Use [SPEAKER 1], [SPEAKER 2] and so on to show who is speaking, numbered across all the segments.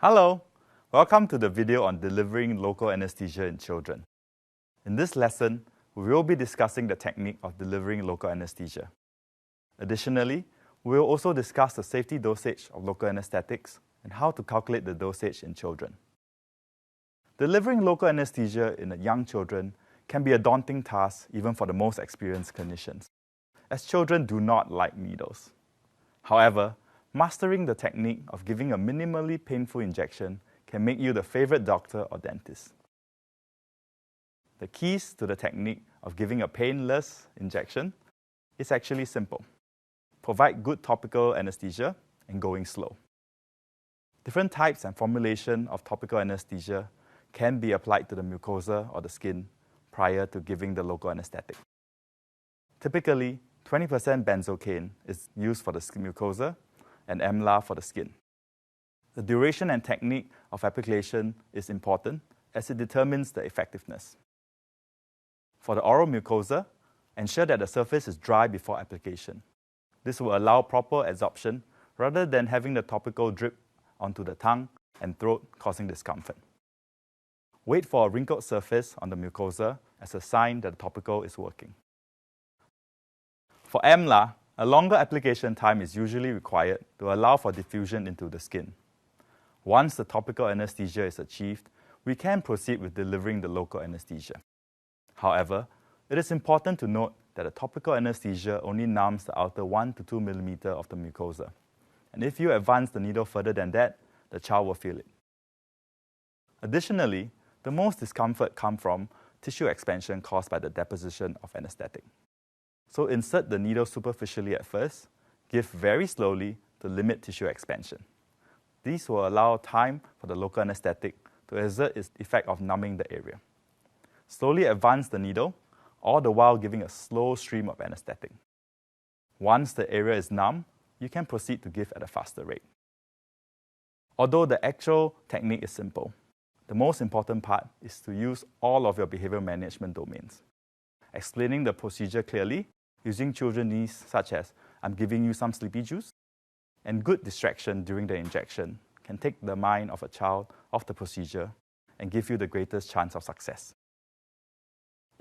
[SPEAKER 1] Hello, welcome to the video on delivering local anesthesia in children. In this lesson, we will be discussing the technique of delivering local anesthesia. Additionally, we will also discuss the safety dosage of local anesthetics and how to calculate the dosage in children. Delivering local anesthesia in young children can be a daunting task even for the most experienced clinicians, as children do not like needles. However, mastering the technique of giving a minimally painful injection can make you the favorite doctor or dentist. The keys to the technique of giving a painless injection is actually simple. Provide good topical anesthesia and going slow. Different types and formulation of topical anesthesia can be applied to the mucosa or the skin prior to giving the local anesthetic. Typically, 20% benzocaine is used for the mucosa and amla for the skin. The duration and technique of application is important as it determines the effectiveness. For the oral mucosa, ensure that the surface is dry before application. This will allow proper absorption rather than having the topical drip onto the tongue and throat, causing discomfort. Wait for a wrinkled surface on the mucosa as a sign that the topical is working. For amla, a longer application time is usually required to allow for diffusion into the skin. Once the topical anesthesia is achieved, we can proceed with delivering the local anesthesia. However, it is important to note that the topical anesthesia only numbs the outer 1 to 2 mm of the mucosa. And if you advance the needle further than that, the child will feel it. Additionally, the most discomfort comes from tissue expansion caused by the deposition of anesthetic. So insert the needle superficially at first, give very slowly to limit tissue expansion. This will allow time for the local anesthetic to exert its effect of numbing the area. Slowly advance the needle, all the while giving a slow stream of anesthetic. Once the area is numb, you can proceed to give at a faster rate. Although the actual technique is simple, the most important part is to use all of your behavioral management domains. Explaining the procedure clearly, using children's needs such as "I'm giving you some sleepy juice," and good distraction during the injection can take the mind of a child off the procedure and give you the greatest chance of success.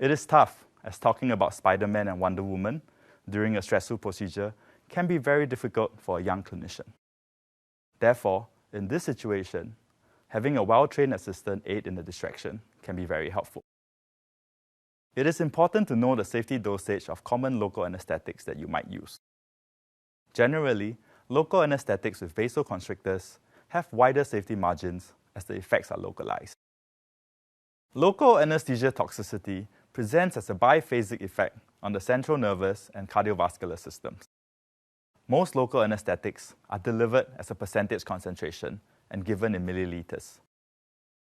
[SPEAKER 1] It is tough, as talking about Spider-Man and Wonder Woman during a stressful procedure can be very difficult for a young clinician. Therefore, in this situation, having a well-trained assistant aid in the distraction can be very helpful. It is important to know the safety dosage of common local anesthetics that you might use. Generally, local anesthetics with vasoconstrictors have wider safety margins as the effects are localized. Local anesthesia toxicity presents as a biphasic effect on the central nervous and cardiovascular systems. Most local anesthetics are delivered as a percentage concentration and given in milliliters.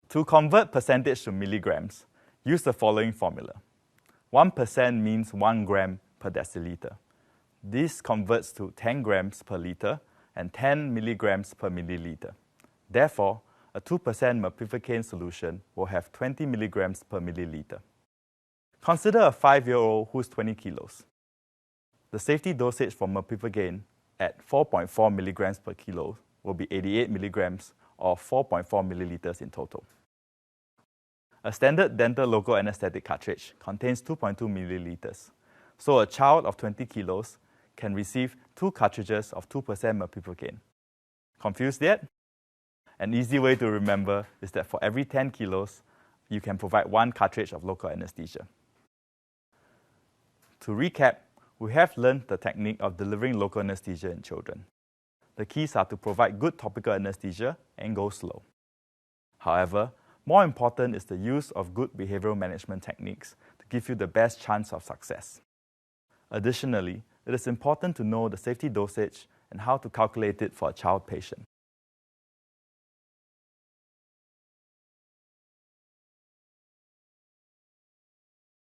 [SPEAKER 1] To convert percentage to milligrams, use the following formula. 1% means 1 gram per deciliter. This converts to 10 grams per liter and 10 milligrams per milliliter. Therefore, a 2% merpivacaine solution will have 20 milligrams per milliliter. Consider a 5-year-old who's 20 kilos. The safety dosage for merpivacaine at 4.4 milligrams per kilo will be 88 milligrams or 4.4 milliliters in total. A standard dental local anesthetic cartridge contains 2.2 milliliters, so a child of 20 kilos can receive 2 cartridges of 2% merpivacaine. Confused yet? An easy way to remember is that for every 10 kilos, you can provide 1 cartridge of local anesthesia. To recap, we have learned the technique of delivering local anesthesia in children. The keys are to provide good topical anesthesia and go slow. However, more important is the use of good behavioral management techniques to give you the best chance of success. Additionally, it is important to know the safety dosage and how to calculate it for a child patient.